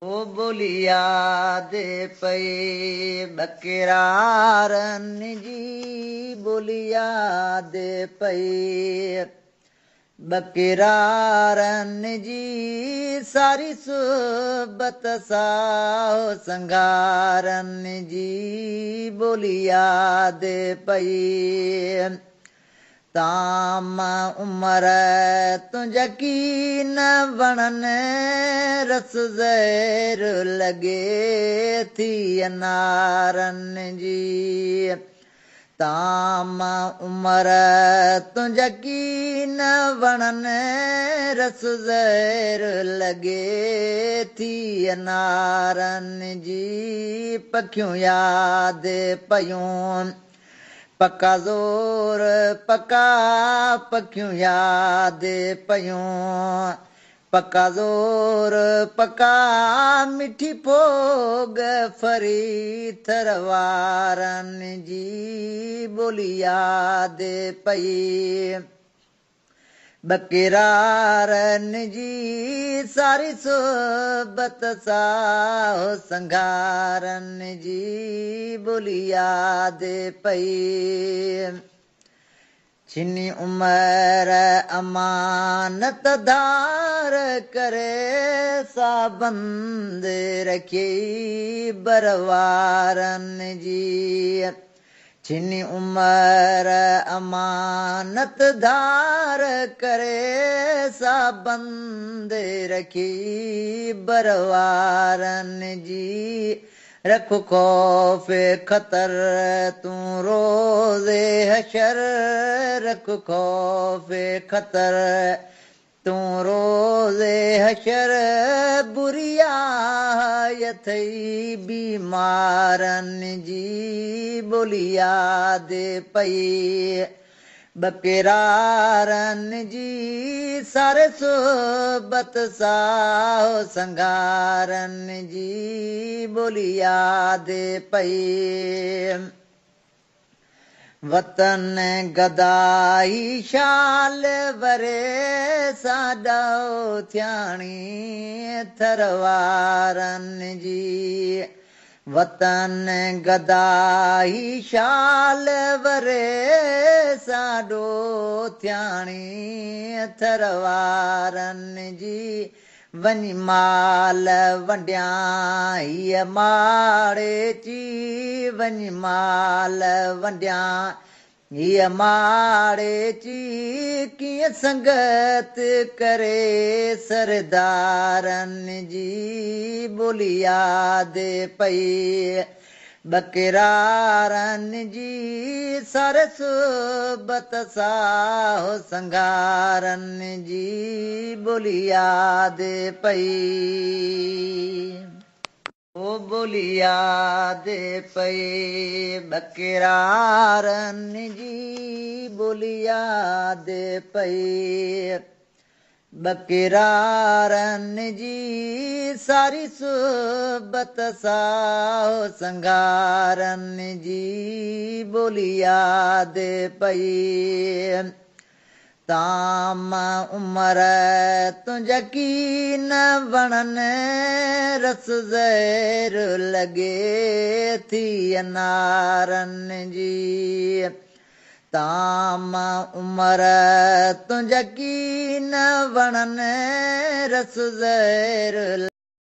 ओ बोलिया दे पई बकरारन जी बोलिया दे पई बकरारन जी सारी सुबत साहो संगारन जी बोलिया दे पई ताम उमर तुंहिंजा कीन वणन रस ज़हर लॻे थी अनारन जी ताम उमर तुंहिंजा कीन वणन रस ज़हर लॻे थी अनारन जी पखियूं यादि पयूं पका ज़ोर पका पखियूं यादि पयूं पका ज़ोर पका मिठी पोग फरी थरवारन जी ॿोली यादि पई बकरारन जी सारी सोबत साहो संगारन जी ॿोली यादि पई छिनी उमर अमानत धार करे साबंद रखी बरवारन जी छिनी उमर अमानत धार करे साबंद रखी बरवारन जी रख खौफ ख़तर तूं रोज़े हशर रख खौफ ख़तर तूं रोज़े हशर बुरिया यथई बीमारन जी ॿोली यादि पई बकरारन जी सारे सोबत साहो संगारन जी ॿोली यादि पई वतन गदाई शाल वरे साॾो थियाणी थरवारन जी वतन गदाई शाल वरे साॾो थियाणी थरवारन जी वञी माल वंडिया हीअ माड़े ची वञी माल वंडिया हीअ माड़े ची कीअं संगत करे सरदारन जी ॿोली यादि पई बकरारन जी सर सोबत साहो संगारन जी ॿोली यादि पई ओ ॿोली यादि पई बकरारन जी ॿोली यादि पई बकरारन जी सारी सोबत साहो संगारन जी ॿोली यादि पई ताम उमर तुंहिंजा कीन वणन रस ज़हर लॻे थी अनारन जी ताम उमर तुंहिंजा कीन वणन रस ज़हर